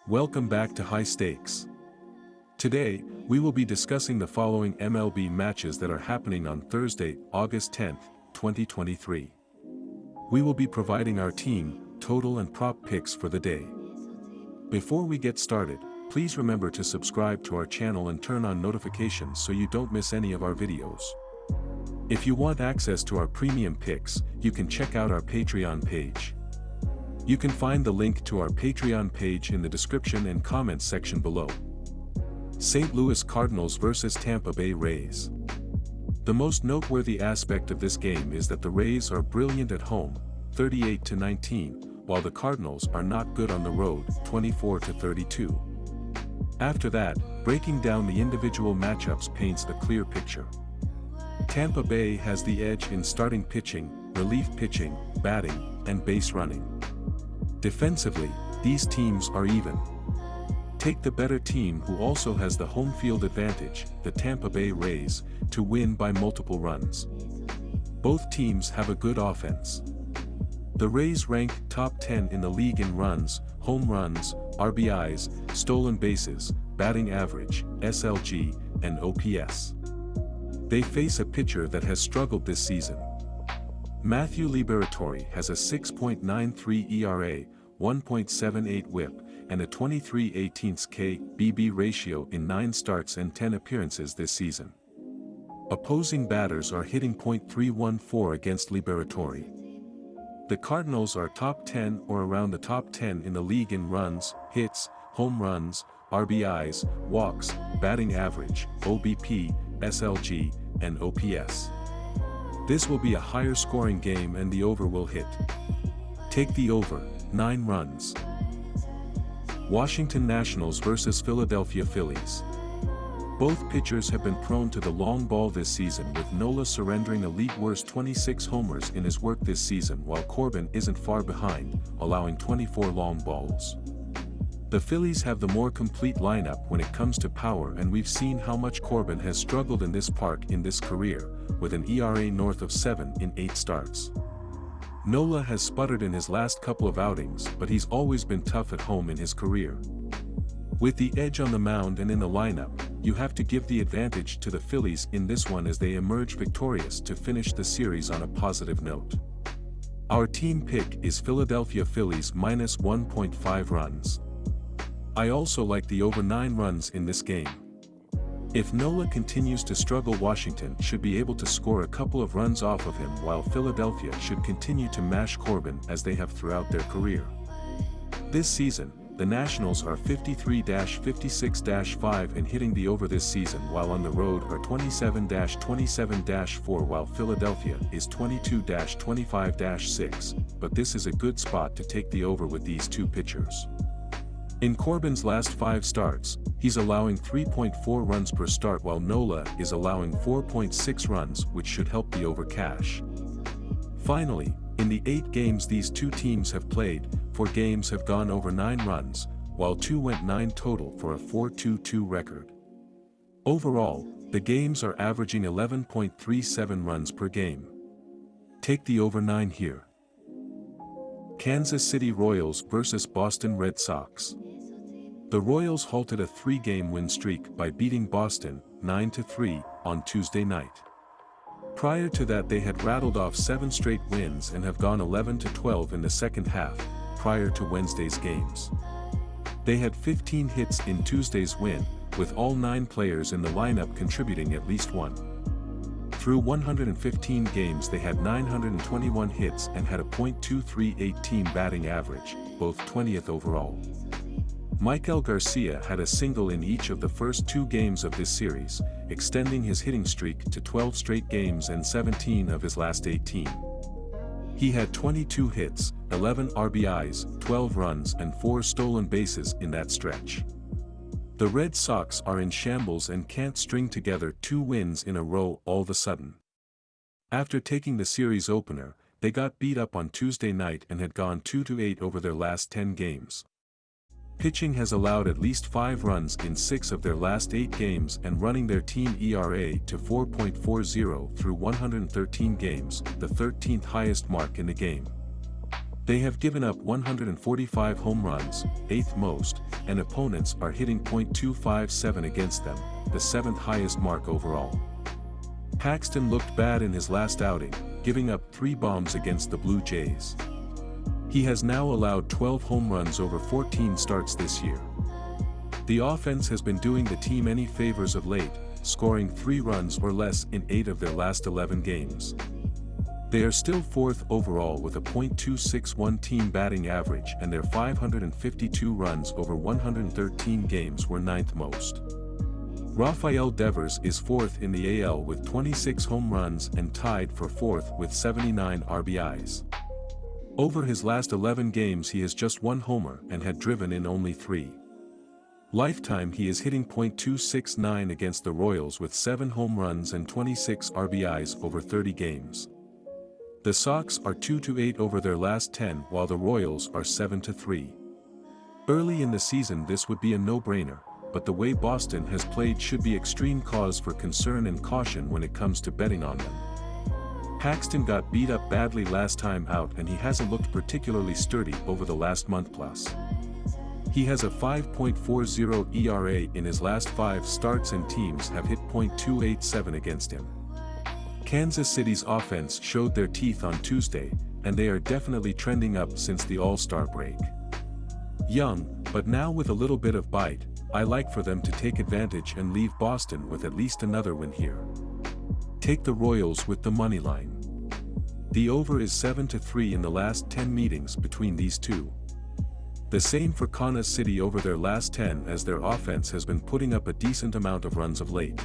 Welcome back to High Stakes. Today, we will be discussing the following MLB matches that are happening on Thursday, August 10th, 2023. We will be providing our team, total and prop picks for the day. Before we get started, please remember to subscribe to our channel and turn on notifications so you don't miss any of our videos. If you want access to our premium picks, you can check out our Patreon page. You can find the link to our Patreon page in the description and comments section below. St. Louis Cardinals vs. Tampa Bay Rays. The most noteworthy aspect of this game is that the Rays are brilliant at home, 38-19, while the Cardinals are not good on the road, 24-32. After that, breaking down the individual matchups paints a clear picture. Tampa Bay has the edge in starting pitching, relief pitching, batting, and base running. Defensively, these teams are even. Take the better team who also has the home field advantage, the Tampa Bay Rays, to win by multiple runs. Both teams have a good offense. The Rays rank top 10 in the league in runs, home runs, RBIs, stolen bases, batting average, SLG, and OPS. They face a pitcher that has struggled this season. Matthew Liberatore has a 6.93 ERA, 1.78 WHIP, and a 23/18 K/BB ratio in 9 starts and 10 appearances this season. Opposing batters are hitting .314 against Liberatore. The Cardinals are top 10 or around the top 10 in the league in runs, hits, home runs, RBIs, walks, batting average, OBP, SLG, and OPS. This will be a higher scoring game and the over will hit. Take the over, 9 runs. Washington Nationals vs. Philadelphia Phillies. Both pitchers have been prone to the long ball this season, with Nola surrendering a league-worst 26 homers in his work this season, while Corbin isn't far behind, allowing 24 long balls. The Phillies have the more complete lineup when it comes to power, and we've seen how much Corbin has struggled in this park in this career, with an ERA north of 7 in 8 starts. Nola has sputtered in his last couple of outings, but he's always been tough at home in his career. With the edge on the mound and in the lineup, you have to give the advantage to the Phillies in this one as they emerge victorious to finish the series on a positive note. Our team pick is Philadelphia Phillies minus 1.5 runs. I also like the over 9 runs in this game. If Nola continues to struggle, Washington should be able to score a couple of runs off of him, while Philadelphia should continue to mash Corbin as they have throughout their career. This season, the Nationals are 53-56-5 in hitting the over this season, while on the road are 27-27-4, while Philadelphia is 22-25-6, but this is a good spot to take the over with these two pitchers. In Corbin's last 5 starts, he's allowing 3.4 runs per start, while Nola is allowing 4.6 runs, which should help the over cash. Finally, in the 8 games these two teams have played, 4 games have gone over 9 runs, while 2 went 9 total for a 4-2-2 record. Overall, the games are averaging 11.37 runs per game. Take the over 9 here. Kansas City Royals vs. Boston Red Sox. The Royals halted a 3-game win streak by beating Boston 9-3 on Tuesday night. Prior to that, they had rattled off 7 straight wins and have gone 11-12 in the second half, prior to Wednesday's games. They had 15 hits in Tuesday's win, with all 9 players in the lineup contributing at least 1. Through 115 games they had 921 hits and had a .238 team batting average, both 20th overall. Michael Garcia had a single in each of the first 2 games of this series, extending his hitting streak to 12 straight games and 17 of his last 18. He had 22 hits, 11 RBIs, 12 runs and 4 stolen bases in that stretch. The Red Sox are in shambles and can't string together 2 wins in a row all of a sudden. After taking the series opener, they got beat up on Tuesday night and had gone 2-8 over their last 10 games. Pitching has allowed at least 5 runs in 6 of their last 8 games and running their team ERA to 4.40 through 113 games, the 13th highest mark in the game. They have given up 145 home runs, 8th most, and opponents are hitting .257 against them, the 7th highest mark overall. Paxton looked bad in his last outing, giving up 3 bombs against the Blue Jays. He has now allowed 12 home runs over 14 starts this year. The offense has been doing the team any favors of late, scoring 3 runs or less in 8 of their last 11 games. They are still 4th overall with a .261 team batting average, and their 552 runs over 113 games were 9th most. Rafael Devers is 4th in the AL with 26 home runs and tied for 4th with 79 RBIs. Over his last 11 games he has just 1 homer and had driven in only 3. Lifetime he is hitting .269 against the Royals with 7 home runs and 26 RBIs over 30 games. The Sox are 2-8 over their last 10 while the Royals are 7-3. Early in the season this would be a no-brainer, but the way Boston has played should be extreme cause for concern and caution when it comes to betting on them. Paxton got beat up badly last time out and he hasn't looked particularly sturdy over the last month plus. He has a 5.40 ERA in his last 5 starts and teams have hit .287 against him. Kansas City's offense showed their teeth on Tuesday, and they are definitely trending up since the All-Star break. Young, but now with a little bit of bite, I like for them to take advantage and leave Boston with at least another win here. Take the Royals with the money line. The over is 7-3 in the last 10 meetings between these two. The same for Kansas City over their last 10 as their offense has been putting up a decent amount of runs of late.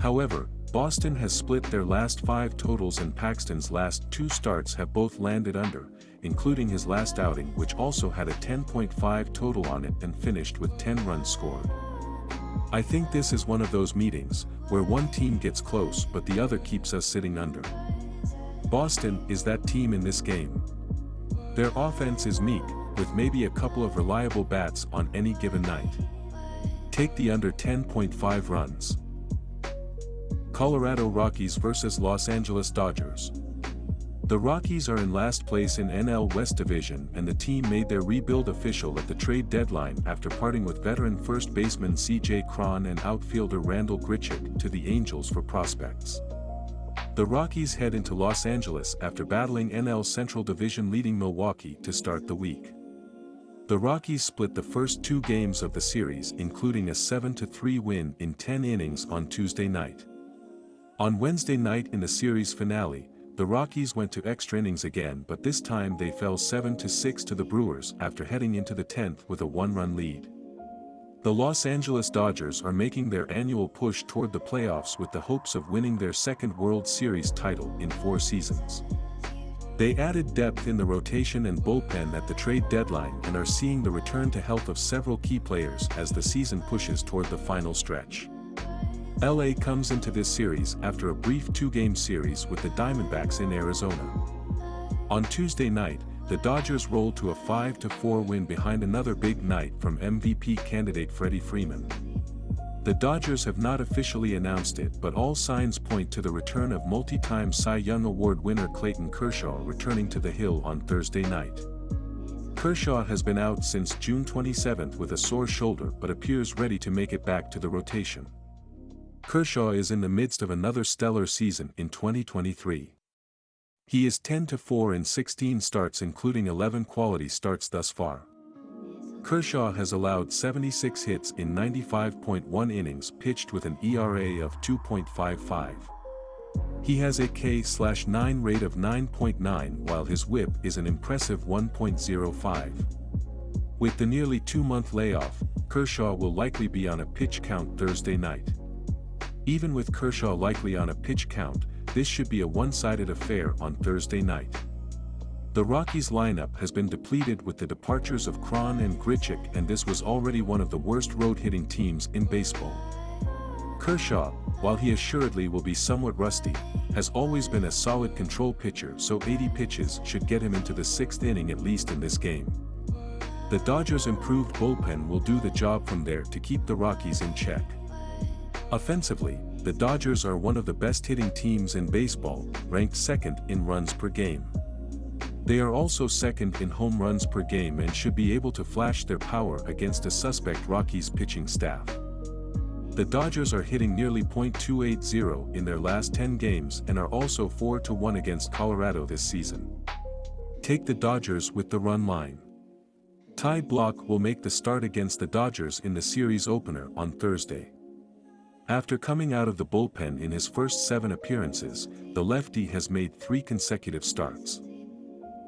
However, Boston has split their last 5 totals and Paxton's last 2 starts have both landed under, including his last outing which also had a 10.5 total on it and finished with 10 runs scored. I think this is one of those meetings, where one team gets close but the other keeps us sitting under. Boston is that team in this game. Their offense is meek, with maybe a couple of reliable bats on any given night. Take the under 10.5 runs. Colorado Rockies vs. Los Angeles Dodgers. The Rockies are in last place in NL West Division and the team made their rebuild official at the trade deadline after parting with veteran first baseman C.J. Cron and outfielder Randal Grichuk to the Angels for prospects. The Rockies head into Los Angeles after battling NL Central Division leading Milwaukee to start the week. The Rockies split the first 2 games of the series, including a 7-3 win in 10 innings on Tuesday night. On Wednesday night in the series finale, the Rockies went to extra innings again, but this time they fell 7-6 to the Brewers after heading into the 10th with a 1-run lead. The Los Angeles Dodgers are making their annual push toward the playoffs with the hopes of winning their 2nd World Series title in 4 seasons. They added depth in the rotation and bullpen at the trade deadline and are seeing the return to health of several key players as the season pushes toward the final stretch. LA comes into this series after a brief 2-game series with the Diamondbacks in Arizona. On Tuesday night, the Dodgers rolled to a 5-4 win behind another big night from MVP candidate Freddie Freeman. The Dodgers have not officially announced it, but all signs point to the return of multi-time Cy Young Award winner Clayton Kershaw returning to the Hill on Thursday night. Kershaw has been out since June 27 with a sore shoulder but appears ready to make it back to the rotation. Kershaw is in the midst of another stellar season in 2023. He is 10-4 in 16 starts including 11 quality starts thus far. Kershaw has allowed 76 hits in 95.1 innings pitched with an ERA of 2.55. He has a K/9 rate of 9.9 while his WHIP is an impressive 1.05. With the nearly 2-month layoff, Kershaw will likely be on a pitch count Thursday night. Even with Kershaw likely on a pitch count, this should be a one-sided affair on Thursday night. The Rockies lineup has been depleted with the departures of Cron and Grichuk, and this was already one of the worst road-hitting teams in baseball. Kershaw, while he assuredly will be somewhat rusty, has always been a solid control pitcher, so 80 pitches should get him into the 6th inning at least in this game. The Dodgers' improved bullpen will do the job from there to keep the Rockies in check. Offensively, the Dodgers are one of the best hitting teams in baseball, ranked 2nd in runs per game. They are also second in home runs per game and should be able to flash their power against a suspect Rockies pitching staff. The Dodgers are hitting nearly .280 in their last 10 games and are also 4-1 against Colorado this season. Take the Dodgers with the run line. Ty Blach will make the start against the Dodgers in the series opener on Thursday. After coming out of the bullpen in his first 7 appearances, the lefty has made 3 consecutive starts.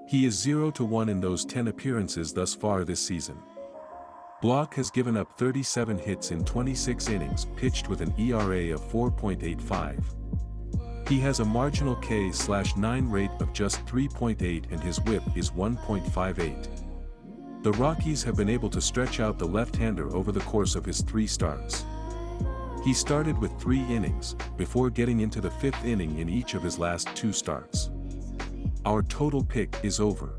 He is 0-1 in those 10 appearances thus far this season. Blach has given up 37 hits in 26 innings pitched with an ERA of 4.85. He has a marginal K/9 rate of just 3.8 and his whip is 1.58. The Rockies have been able to stretch out the left-hander over the course of his 3 starts. He started with 3 innings, before getting into the 5th inning in each of his last 2 starts. Our total pick is over.